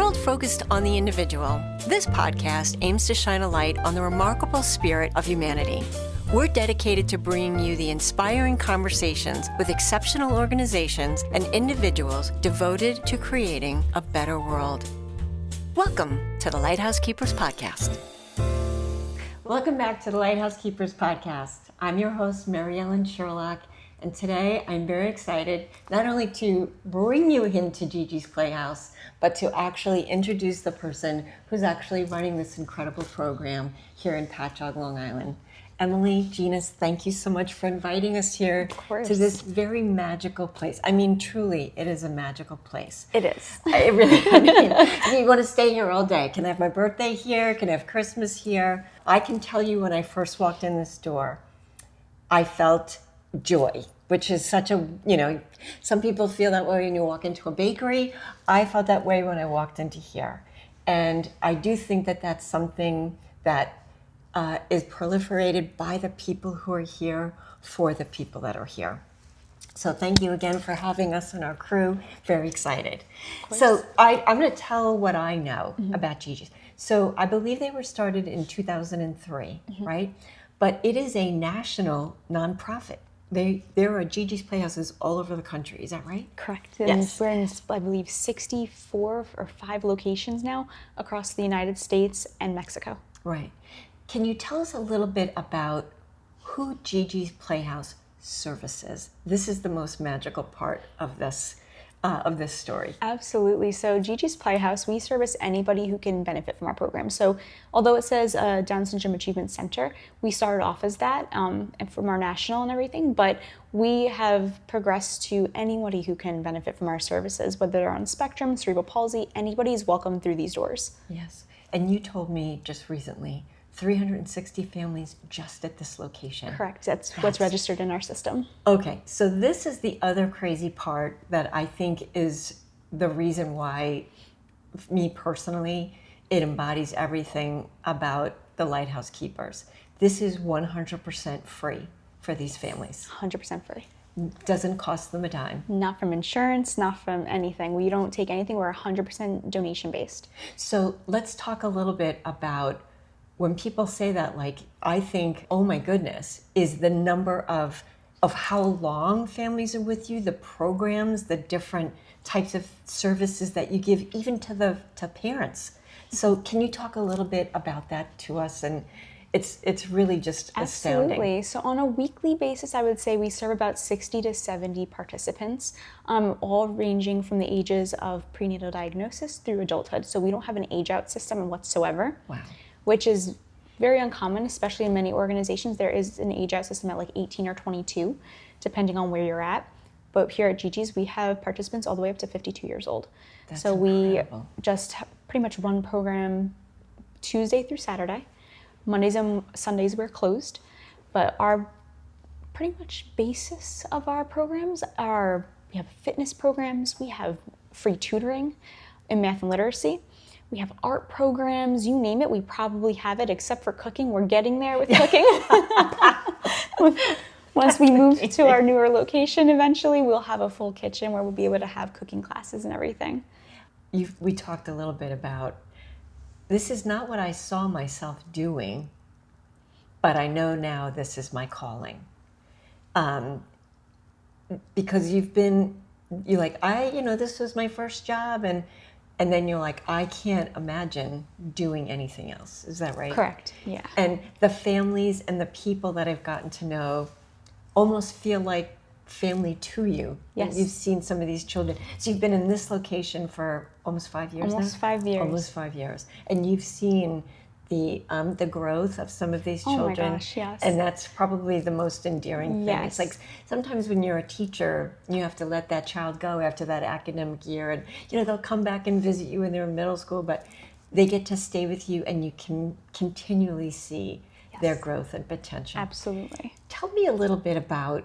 world focused on the individual, this podcast aims to shine a light on the remarkable spirit of humanity. We're dedicated to bringing you the inspiring conversations with exceptional organizations and individuals devoted to creating a better world. Welcome to the Lighthouse Keepers Podcast. Welcome back to the Lighthouse Keepers Podcast. I'm your host, Mary Ellen Sherlock, and today I'm very excited not only to bring you into Gigi's Playhouse, but to actually introduce the person who's actually running this incredible program here in Patchogue, Long Island. Emily Genus, thank you so much for inviting us here to this very magical place. I mean, truly, it is a magical place. It is. You want to stay here all day. Can I have my birthday here? Can I have Christmas here? I can tell you when I first walked in this door, I felt joy, which is such a, some people feel that way when you walk into a bakery. I felt that way when I walked into here. And I do think that that's something that is proliferated by the people who are here for the people that are here. So thank you again for having us and our crew. Very excited. So I'm going to tell what I know about Gigi's. So I believe they were started in 2003, right? But it is a national nonprofit. There are Gigi's Playhouses all over the country. Is that right? Correct. And yes. We're in, I believe, 64 or 5 locations now across the United States and Mexico. Right. Can you tell us a little bit about who Gigi's Playhouse services? This is the most magical part of this story. Absolutely. So Gigi's Playhouse, we service anybody who can benefit from our program. So although it says Down Syndrome Achievement Center, we started off as that and from our national and everything, but we have progressed to anybody who can benefit from our services, whether they're on spectrum, cerebral palsy, anybody is welcome through these doors. Yes. And you told me just recently 360 families just at this location. Correct. That's what's registered in our system. Okay, so this is the other crazy part that I think is the reason why, me personally, it embodies everything about the Lighthouse Keepers. This is 100% free for these families. 100% free. Doesn't cost them a dime. Not from insurance, not from anything. We don't take anything. We're 100% donation based. So let's talk a little bit about when people say that, like, I think, oh my goodness, is the number of how long families are with you, the programs, the different types of services that you give, even to parents. So can you talk a little bit about that to us? And it's really just astounding. Absolutely. So on a weekly basis, I would say we serve about 60 to 70 participants, all ranging from the ages of prenatal diagnosis through adulthood. So we don't have an age out system whatsoever. Wow. Which is very uncommon, especially in many organizations. There is an age out system at like 18 or 22, depending on where you're at. But here at Gigi's, we have participants all the way up to 52 years old. That's so incredible. We just pretty much run program Tuesday through Saturday. Mondays and Sundays we're closed. But our pretty much basis of our programs are, we have fitness programs, we have free tutoring in math and literacy. We have art programs, you name it, we probably have it, except for cooking. We're getting there with cooking. Once we move to our newer location, eventually we'll have a full kitchen where we'll be able to have cooking classes and everything. We talked a little bit about, this is not what I saw myself doing, but I know now this is my calling. Because you're like, this was my first job, and then you're like, I can't imagine doing anything else. Is that right? Correct, yeah. And the families and the people that I've gotten to know almost feel like family to you. Yes. You've seen some of these children. So you've been in this location for almost 5 years now? Almost 5 years. Almost 5 years. And you've seen the growth of some of these children. Oh my gosh, yes. And that's probably the most endearing thing. Yes. It's like sometimes when you're a teacher, you have to let that child go after that academic year, and they'll come back and visit you when they're in middle school, but they get to stay with you and you can continually see their growth and potential. Absolutely. Tell me a little bit about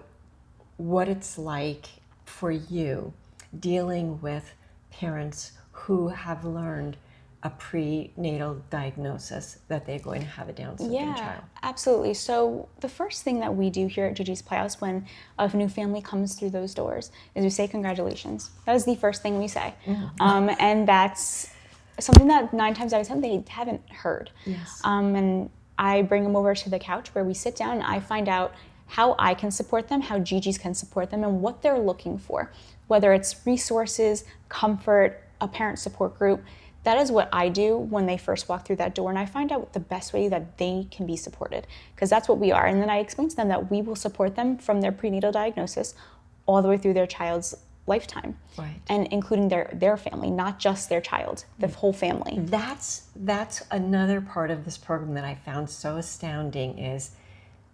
what it's like for you dealing with parents who have learned a prenatal diagnosis that they're going to have a Down syndrome child. Absolutely. So the first thing that we do here at Gigi's Playhouse when a new family comes through those doors is we say congratulations. That is the first thing we say. And that's something that 9 times out of 10 they haven't heard. Yes. And I bring them over to the couch where we sit down and I find out how I can support them, how Gigi's can support them, and what they're looking for. Whether it's resources, comfort, a parent support group, that is what I do when they first walk through that door, and I find out the best way that they can be supported, because that's what we are. And then I explain to them that we will support them from their prenatal diagnosis all the way through their child's lifetime, right, and including their family, not just their child, the whole family. That's another part of this program that I found so astounding is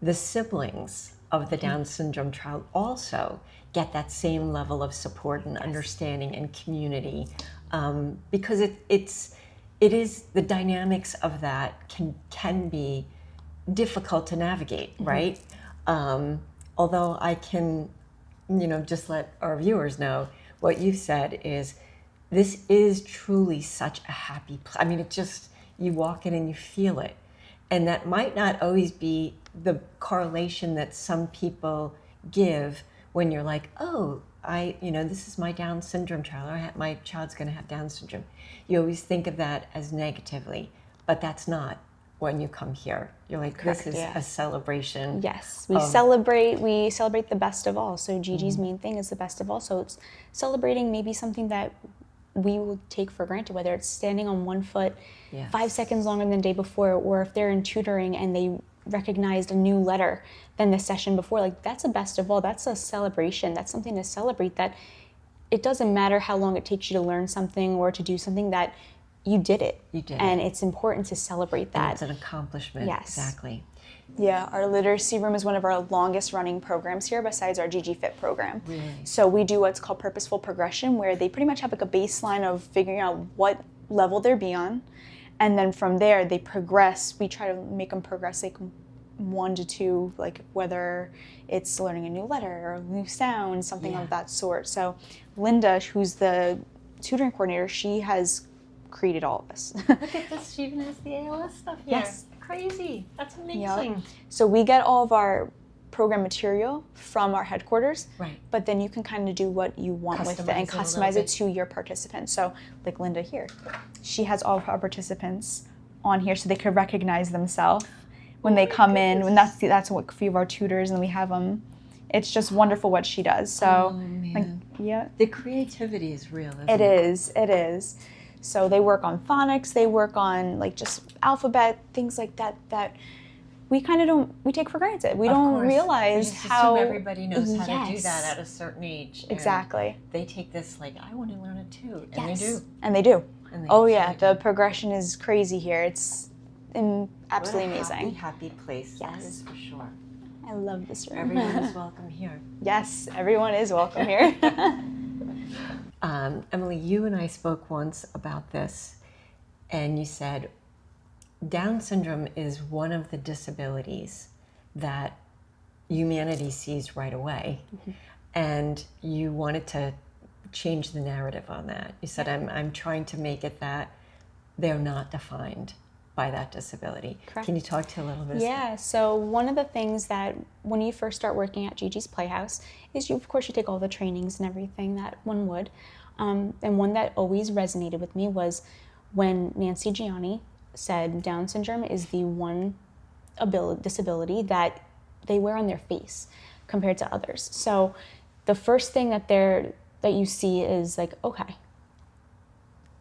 the siblings of the Down syndrome child also get that same level of support and understanding and community, because it is the dynamics of that can be difficult to navigate, right? Although I can, just let our viewers know what you've said is this is truly such a happy place. I mean, it just, you walk in and you feel it. And that might not always be the correlation that some people give when you're like, oh, this is my Down syndrome child, or my child's going to have Down syndrome. You always think of that as negatively, but that's not when you come here. You're like, Correct, this is a celebration. Yes, we celebrate the best of all. So Gigi's main thing is the best of all. So it's celebrating maybe something that we will take for granted, whether it's standing on one foot 5 seconds longer than the day before, or if they're in tutoring and they recognized a new letter than the session before. Like, that's a best of all. That's a celebration. That's something to celebrate, that it doesn't matter how long it takes you to learn something or to do something, that you did it. You did and it. it's important to celebrate that. And it's an accomplishment. Yes. Exactly. Yeah, our literacy room is one of our longest running programs here besides our Gigi Fit program. Really? So we do what's called purposeful progression, where they pretty much have like a baseline of figuring out what level they're on. And then from there, they progress. We try to make them progress like 1 to 2, like whether it's learning a new letter or a new sound, something of that sort. So Linda, who's the tutoring coordinator, she has created all of this. Look at this, she even has the ALS stuff here. Yes. Crazy. That's amazing. Yep. So we get all of our program material from our headquarters, right, but then you can kind of do what you want with it and customize it to your participants. So like Linda here, she has all of our participants on here so they could recognize themselves when they come in, when that's what a few of our tutors, and we have them. It's just wonderful what she does. So the creativity is real, isn't it is. So they work on phonics, they work on like just alphabet, things like that we kind of we take for granted. We don't realize how everybody knows how to do that at a certain age. Exactly. They take this like, I want to learn it too. And they do. And they do. And the progression is crazy here. It's absolutely amazing. Happy place. Yes. That is for sure. I love this room. Everyone is welcome here. Yes, everyone is welcome here. Emily, you and I spoke once about this, and you said Down syndrome is one of the disabilities that humanity sees right away, and you wanted to change the narrative on that. You said, I'm trying to make it that they're not defined by that disability. Correct. Can you talk to a little bit? Yeah, so one of the things that when you first start working at Gigi's Playhouse is you take all the trainings and everything that one would. And one that always resonated with me was when Nancy Gianni said Down syndrome is the one disability that they wear on their face compared to others. So the first thing that you see is like, okay,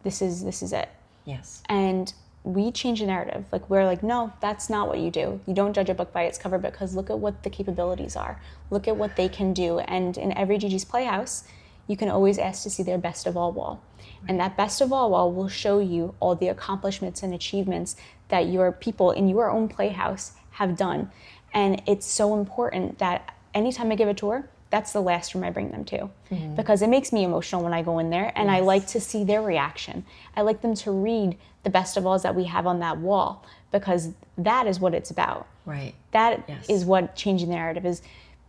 this is it. Yes. And we change the narrative. Like, we're like, no, that's not what you do. You don't judge a book by its cover, because look at what the capabilities are. Look at what they can do. And in every Gigi's Playhouse, you can always ask to see their best of all wall. Right. And that best of all wall will show you all the accomplishments and achievements that your people in your own playhouse have done. And it's so important that anytime I give a tour, that's the last room I bring them to, because it makes me emotional when I go in there, and I like to see their reaction. I like them to read the best of alls that we have on that wall, because that is what it's about. Right. That is what changing the narrative is.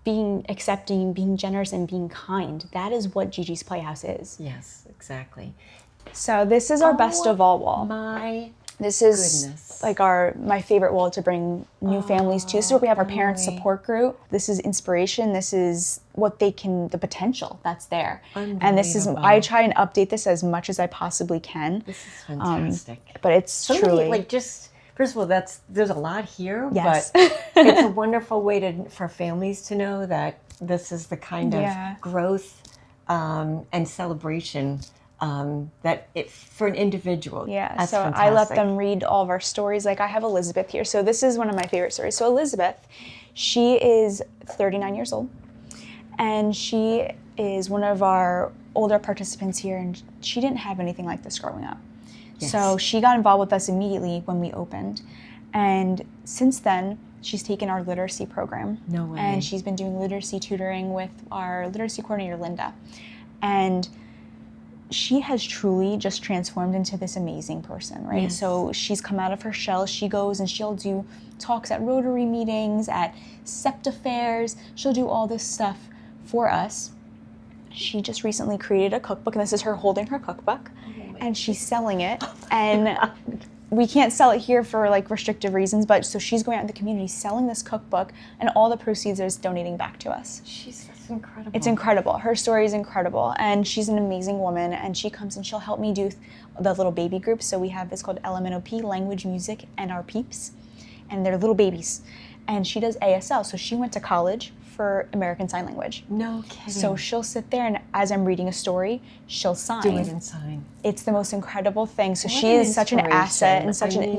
Being accepting, being generous, and being kind. That is what Gigi's Playhouse is. Yes, exactly. So this is our best of all wall. My This is Goodness. like my favorite wall to bring new families to. This is where we have our parent support group. This is inspiration. This is the potential that's there. And this is, I try and update this as much as I possibly can. This is fantastic. But it's truly. First of all, there's a lot here, Yes. but it's a wonderful way for families to know that this is the kind of growth and celebration for an individual. Yeah, that's so fantastic. I let them read all of our stories. Like I have Elizabeth here. So this is one of my favorite stories. So Elizabeth, she is 39 years old, and she is one of our older participants here, and she didn't have anything like this growing up. Yes. So she got involved with us immediately when we opened. And since then, she's taken our literacy program. No way. And she's been doing literacy tutoring with our literacy coordinator, Linda. And she has truly just transformed into this amazing person, right? Yes. So she's come out of her shell. She goes and she'll do talks at Rotary meetings, at SEPTA fairs. She'll do all this stuff for us. She just recently created a cookbook, and this is her holding her cookbook, and she's selling it. And we can't sell it here for like restrictive reasons, but so she's going out in the community selling this cookbook, and all the proceeds is donating back to us. That's incredible. It's incredible. Her story is incredible, and she's an amazing woman, and she comes and she'll help me do the little baby groups. So we have this called LMNOP, Language, Music, and Our Peeps, and they're little babies. And she does ASL, so she went to college for American Sign Language. No kidding. So she'll sit there, and as I'm reading a story, she'll sign. Do it and sign. It's the most incredible thing. So she is such an asset, and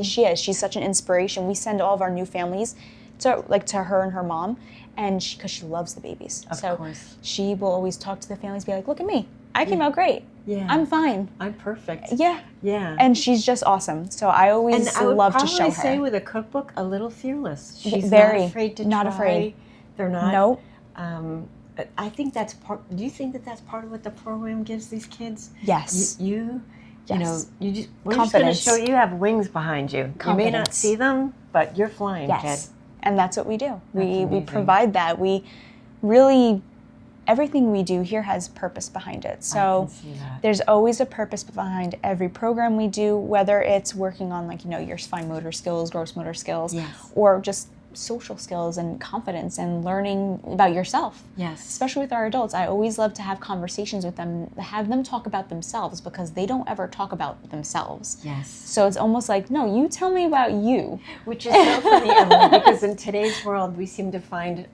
she's such an inspiration. We send all of our new families to her and her mom, and because she loves the babies. Of course. She will always talk to the families, be like, "Look at me, I came out great. Yeah, I'm fine. I'm perfect." Yeah. Yeah. And she's just awesome. So I always love to show her. I would probably say with a cookbook, a little fearless. She's very not afraid to not try. Afraid. They're not. Nope. I think that's part. Do you think that that's part of what the program gives these kids? Yes. You Yes. we're just going Confidence. to show you have wings behind you. You may not see them, but you're flying, yes. kid. And that's what we do. We amazing. provide that. We really, everything we do here has purpose behind it. So I can see that. There's always a purpose behind every program we do, whether it's working on your fine motor skills, gross motor skills, yes. or just social skills and confidence and learning about yourself. Yes. Especially with our adults, I always love to have conversations with them, have them talk about themselves, because they don't ever talk about themselves. Yes. So it's almost like, no, you tell me about you. Which is so funny, Emily, because in today's world, we seem to find,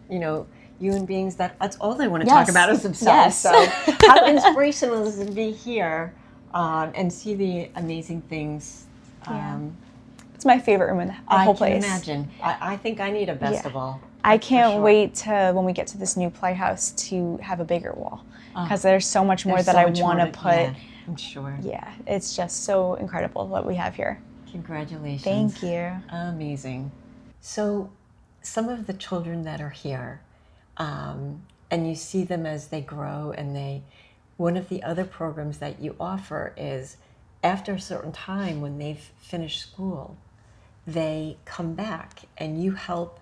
human beings that's all they want to talk about is themselves. Yes. So how inspirational is it to be here and see the amazing things. It's my favorite room in the whole place. I can imagine. I think I need a best of all. I can't wait to, when we get to this new Playhouse, to have a bigger wall, because there's so much more that I want to put. Yeah, I'm sure. Yeah, it's just so incredible what we have here. Congratulations. Thank you. Amazing. So some of the children that are here, and you see them as they grow, and one of the other programs that you offer is after a certain time when they've finished school, they come back and you help,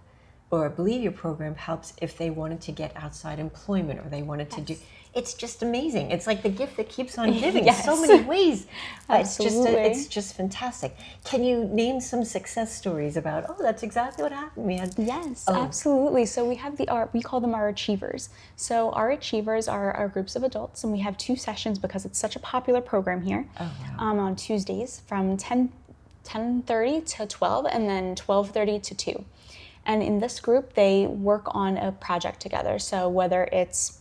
or I believe your program helps if they wanted to get outside employment or they wanted to do. It's just amazing. It's like the gift that keeps on giving. Yes. So many ways. Absolutely. It's just fantastic. Can you name some success stories about? Oh, that's exactly what happened. We had. Yes, absolutely. So we have we call them our achievers. So our achievers are our groups of adults, and we have 2 sessions because it's such a popular program here. Oh, wow. On Tuesdays from 10:30 to 12, and then 12:30 to 2. And in this group, they work on a project together. So whether it's,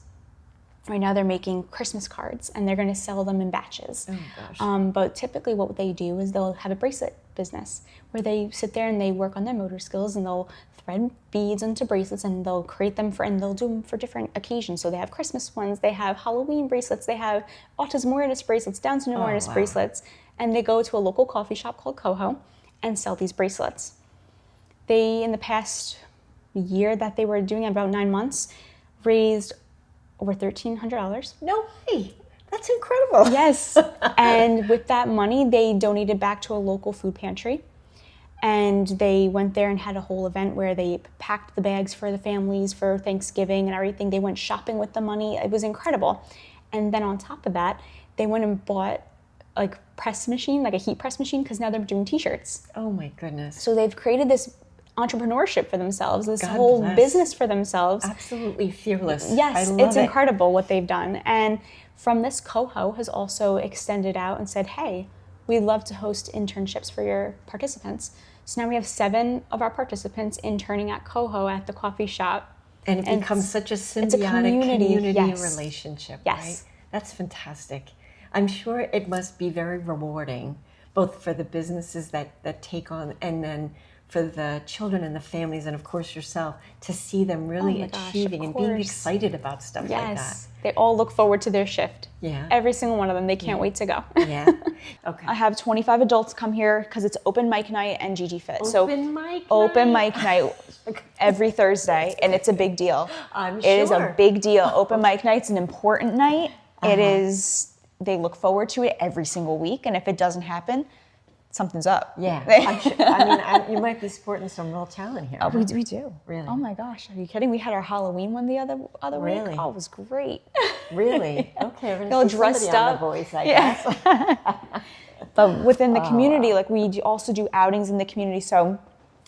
right now they're making Christmas cards, and they're going to sell them in batches. Oh, gosh. But typically what they do is they'll have a bracelet business where they sit there and they work on their motor skills, and they'll thread beads into bracelets, and they'll create them and they'll do them for different occasions. So they have Christmas ones, they have Halloween bracelets, they have autism awareness bracelets, Down syndrome awareness bracelets, and they go to a local coffee shop called Coho and sell these bracelets. They, in the past year that they were doing it, about 9 months, raised over $1,300. No way. That's incredible. Yes. And with that money, they donated back to a local food pantry. And they went there and had a whole event where they packed the bags for the families for Thanksgiving and everything. They went shopping with the money. It was incredible. And then on top of that, they went and bought like press machine, like a heat press machine, because now they're doing t-shirts. Oh my goodness. So they've created this entrepreneurship for themselves, this God whole bless. business for themselves. Absolutely fearless. Yes, I love it's it. incredible what they've done. And from this, Coho has also extended out and said, hey, we'd love to host internships for your participants. So now we have 7 of our participants interning at Coho at the coffee shop. And it becomes such a symbiotic community yes. relationship, Yes. right? That's fantastic. I'm sure it must be very rewarding, both for the businesses that take on, and then for the children and the families, and of course yourself, to see them really achieving and being excited about stuff like that. They all look forward to their shift. Yeah. Every single one of them. They can't wait to go. Yeah. Okay. I have 25 adults come here because it's open mic night and Gigi Fit. Open mic night every Thursday, and it's a big deal. I'm sure. It is a big deal. Open mic night's an important night. It is, they look forward to it every single week, and if it doesn't happen, something's up. Yeah. I mean, you might be sporting some real talent here. Oh, we do. Really? Oh my gosh, are you kidding? We had our Halloween one the other Really? week. Oh, it was great. Really? Okay, we're All going to see dressed somebody on up. The Voice, I guess. But within the community, like we also do outings in the community. So,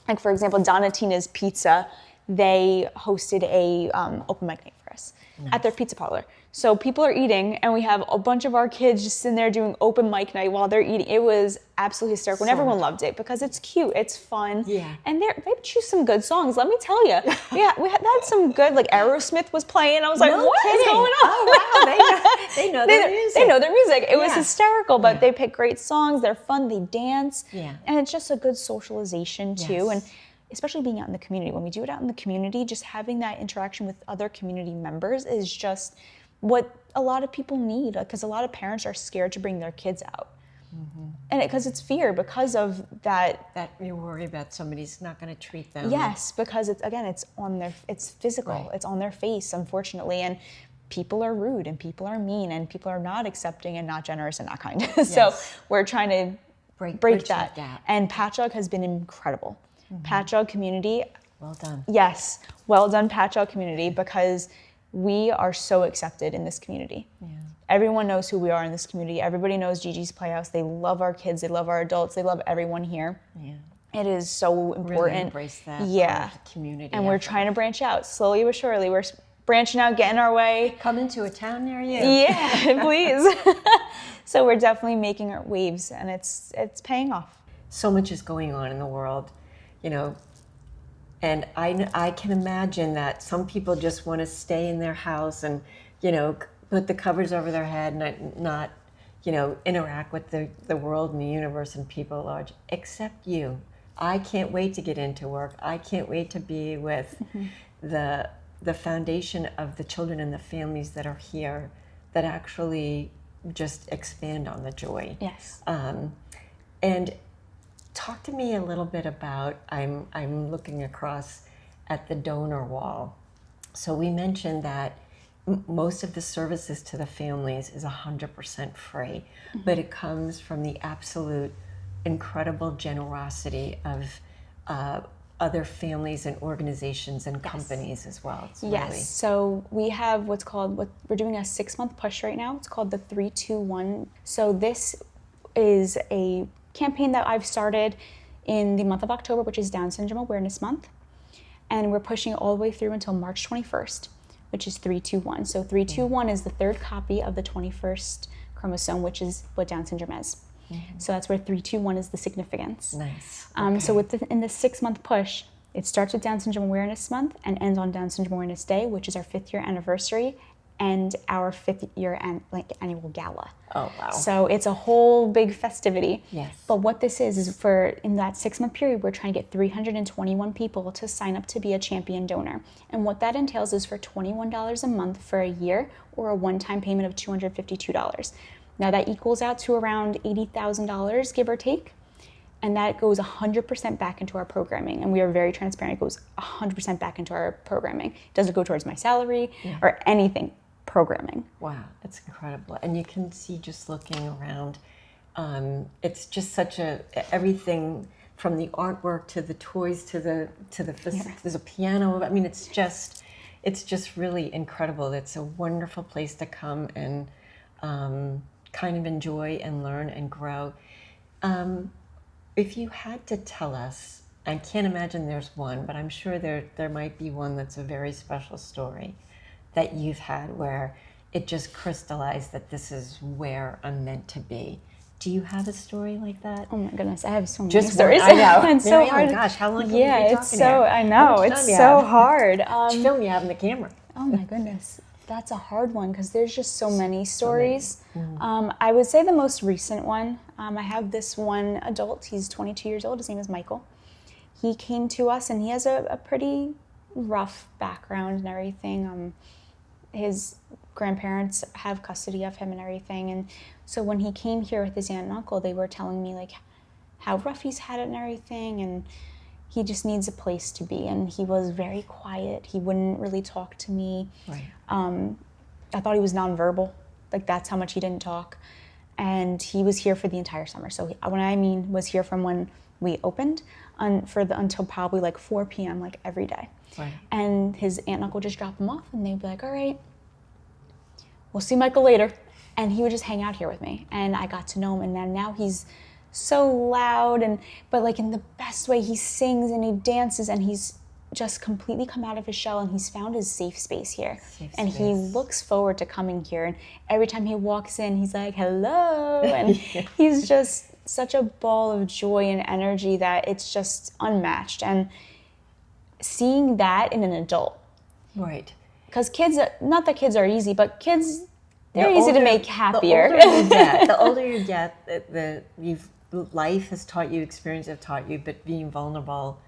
like for example, Donatina's Pizza, they hosted a open mic night for us at their pizza parlor. So people are eating, and we have a bunch of our kids just sitting there doing open mic night while they're eating. It was absolutely hysterical, and everyone loved it because it's cute, it's fun, and they choose some good songs. Let me tell you, we had some good, like Aerosmith was playing. I was like, what is going on? Oh wow, they know their music. They know their music. It was hysterical, but they pick great songs. They're fun. They dance, and it's just a good socialization too. And especially being out in the community, when we do it out in the community, just having that interaction with other community members is just what a lot of people need, because a lot of parents are scared to bring their kids out. And because it's fear, because of that you worry that somebody's not going to treat them. Yes, because it's it's physical, it's on their face, unfortunately, and people are rude and people are mean and people are not accepting and not generous and not kind. So we're trying to break that gap. And Patchogue has been incredible. Patchogue community. Well done. Yes, well done, Patchogue community, because we are so accepted in this community. Yeah. Everyone knows who we are in this community. Everybody knows Gigi's Playhouse. They love our kids. They love our adults. They love everyone here. Yeah. It is so important. Really embrace that part of the community. And we're trying to branch out slowly but surely. We're branching out, getting our way. Come into a town near you. Yeah, please. So we're definitely making our waves, and it's paying off. So much is going on in the world, and I can imagine that some people just want to stay in their house and, put the covers over their head and not interact with the world and the universe and people at large, except you. I can't wait to get into work. I can't wait to be with the foundation of the children and the families that are here that actually just expand on the joy. Yes. And talk to me a little bit about, I'm looking across at the donor wall. So we mentioned that most of the services to the families is 100% free, but it comes from the absolute incredible generosity of other families and organizations and companies as well. Yes, so we have we're doing a 6-month push right now. It's called the 3-2-1. So this is a campaign that I've started in the month of October, which is Down Syndrome Awareness Month. And we're pushing it all the way through until March 21st, which is 3-2-1. So 3-2-1 is the 3rd copy of the 21st chromosome, which is what Down syndrome is. So that's where 3-2-1 is the significance. Nice. So in the 6-month push, it starts with Down Syndrome Awareness Month and ends on Down Syndrome Awareness Day, which is our 5th year anniversary and our 5th year annual gala. Oh, wow. So it's a whole big festivity. Yes. But what this is in that 6-month period, we're trying to get 321 people to sign up to be a champion donor. And what that entails is for $21 a month for a year, or a one-time payment of $252. Now that equals out to around $80,000, give or take. And that goes 100% back into our programming. And we are very transparent. It goes 100% back into our programming. It doesn't go towards my salary or anything. Programming. Wow, that's incredible. And you can see, just looking around, it's just such everything from the artwork to the toys to there's a piano. I mean, it's just really incredible. It's a wonderful place to come and kind of enjoy and learn and grow. If you had to tell us, I can't imagine there's one, but I'm sure there might be one that's a very special story that you've had where it just crystallized that this is where I'm meant to be. Do you have a story like that? Oh my goodness, I have so many Just stories. One, I know. It's Mary so hard. Ellen, gosh, how long have we Yeah, been it's talking so, here? I know, it's so hard. Which film you have in the camera? Oh my goodness, that's a hard one because there's just so many stories. I would say the most recent one, I have this one adult, he's 22 years old, his name is Michael. He came to us and he has a pretty rough background and everything. His grandparents have custody of him and everything, and so when he came here with his aunt and uncle, they were telling me like how rough he's had it and everything, and he just needs a place to be. And he was very quiet. He wouldn't really talk to me. Right. I thought he was nonverbal. Like that's how much he didn't talk. And he was here for the entire summer. So when I mean was here from when we opened until probably like 4 p.m. like every day. Right. And his aunt and uncle just drop him off, and they'd be like, all right, we'll see Michael later. And he would just hang out here with me, and I got to know him. And then now he's so loud, but like in the best way. He sings and he dances, and he's just completely come out of his shell, and he's found his safe space here. He looks forward to coming here. And every time he walks in, he's like, hello. And he's just such a ball of joy and energy that it's just unmatched. And seeing that in an adult. Right. Because kids, not that kids are easy, but kids, they're easy to make happier. The older you get, life has taught you, experience have taught you, but being vulnerable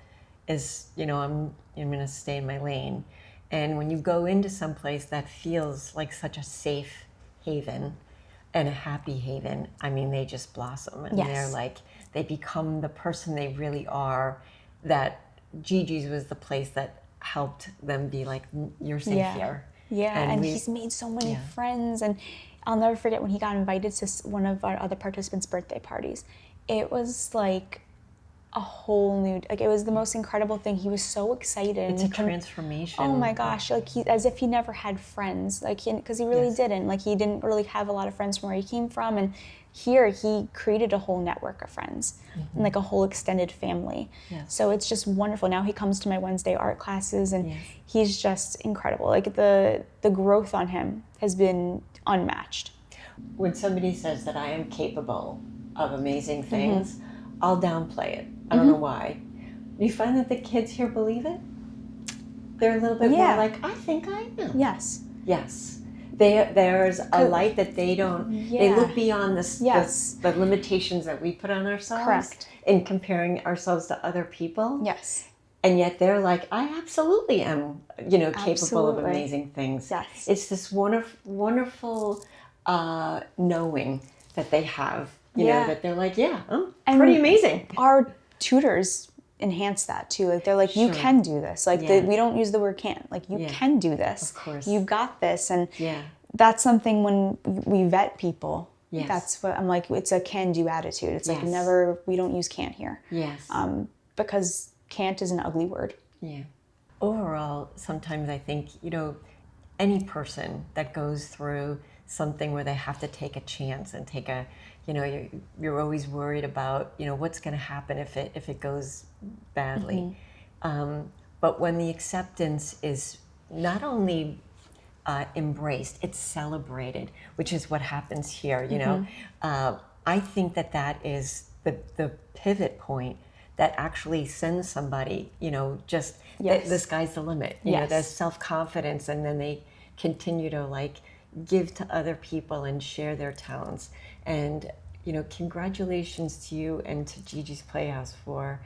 is, I'm going to stay in my lane. And when you go into some place that feels like such a safe haven and a happy haven, I mean, they just blossom. And they're like, they become the person they really are. That Gigi's was the place that helped them be like, you're safe here. Yeah, and he's made so many friends. And I'll never forget when he got invited to one of our other participants' birthday parties. It was like a whole new, like it was the most incredible thing. He was so excited. It's a transformation. Oh my gosh, like as if he never had friends, like because he really didn't. Like he didn't really have a lot of friends from where he came from, and here he created a whole network of friends and like a whole extended family. So it's just wonderful. Now he comes to my Wednesday art classes, and he's just incredible. Like the growth on him has been unmatched. When somebody says that I am capable of amazing things, I'll downplay it. I don't know why. You find that the kids here believe it? They're a little bit more like, I think I am. Yes. There's a light that they don't, they look beyond the limitations that we put on ourselves. Correct. In comparing ourselves to other people. Yes. And yet they're like, I absolutely am, capable of amazing things. Yes. It's this wonderful knowing that they have, that they're like, I'm pretty amazing. Our tutors enhance that too. Like they're like, you can do this. Like we don't use the word can't. Like you can do this. Of course. You got this. And that's something when we vet people. Yes. That's what I'm like. It's a can-do attitude. It's like we don't use can't here. Yes. Because can't is an ugly word. Yeah. Overall, sometimes I think, any person that goes through something where they have to take a chance and take a, you're always worried about, what's going to happen if it goes badly. But when the acceptance is not only embraced, it's celebrated, which is what happens here, I think that is the pivot point that actually sends somebody, the sky's the limit. There's self-confidence, and then they continue to give to other people and share their talents. And, congratulations to you and to Gigi's Playhouse for,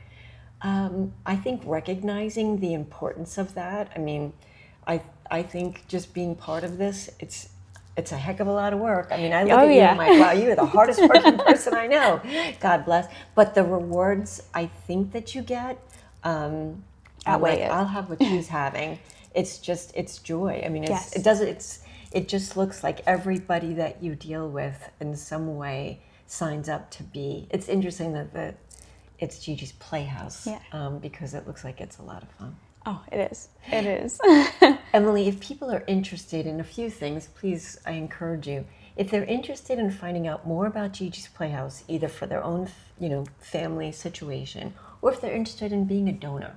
I think, recognizing the importance of that. I mean, I think just being part of this, it's a heck of a lot of work. I mean, I look at you and I'm like, wow, you're the hardest working person I know. God bless. But the rewards I think that you get, outweigh it. I'll have what she's having. It's joy. I mean, it just looks like everybody that you deal with in some way signs up to be. It's interesting that it's Gigi's Playhouse because it looks like it's a lot of fun. Oh, it is. It is. Emily, if people are interested in a few things, please, I encourage you, if they're interested in finding out more about Gigi's Playhouse, either for their own, family situation, or if they're interested in being a donor,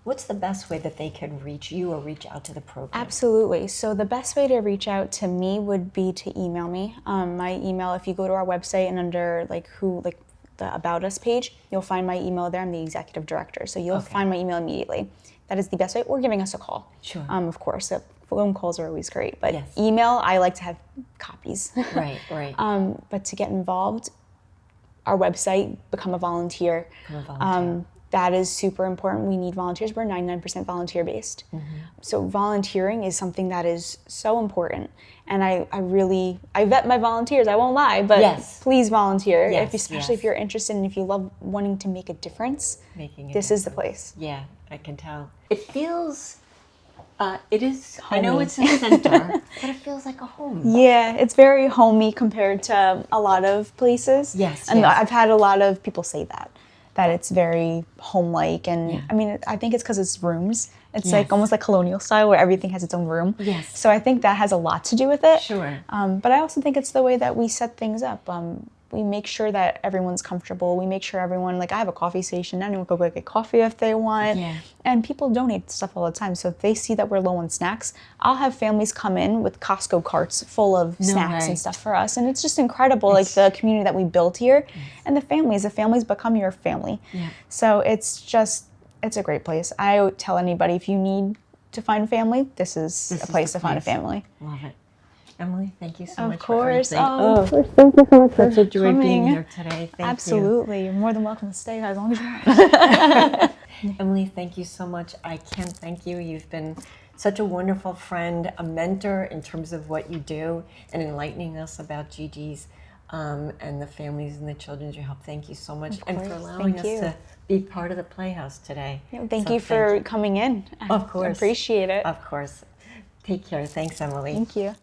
what's the best way that they could reach you or reach out to the program? Absolutely. So the best way to reach out to me would be to email me. My email, if you go to our website and under the About Us page, you'll find my email there. I'm the Executive Director, so you'll find my email immediately. That is the best way, or giving us a call. Sure. Of course, phone calls are always great, but Yes. email, I like to have copies. Right, right. But to get involved, our website, become a volunteer. That is super important. We need volunteers. We're 99% volunteer based. So volunteering is something that is so important. And I vet my volunteers, I won't lie, but Yes. please volunteer, Yes, especially if you're interested and if you love wanting to make a difference. This is the place. Yeah, I can tell. It feels, it is, homey. I know it's in the center, but it feels like a home. Yeah, it's very homey compared to a lot of places. Yes, and yes. I've had a lot of people say that it's very home-like, and I mean, I think it's because it's rooms. It's like almost like colonial style where everything has its own room. Yes. So I think that has a lot to do with it. Sure. But I also think it's the way that we set things up. We make sure that everyone's comfortable. We make sure everyone, I have a coffee station. Anyone can go get coffee if they want. Yeah. And people donate stuff all the time. So if they see that we're low on snacks, I'll have families come in with Costco carts full of snacks and stuff for us. And it's just incredible, the community that we built here. And the families become your family. Yeah. So it's a great place. I tell anybody, if you need to find family, this is a place to find a family. Love it. Emily, thank you so Of much course. for everything. Of course. Thank you so much for Such a joy being coming. here today. Thank Absolutely. You're more than welcome to stay as long as you want. Emily, thank you so much. I can't thank you. You've been such a wonderful friend, a mentor in terms of what you do and enlightening us about Gigi's and the families and the children you help. Thank you so much. And for allowing us to be part of the Playhouse today. Thank you for coming in. Of course. I appreciate it. Of course. Take care. Thanks, Emily. Thank you.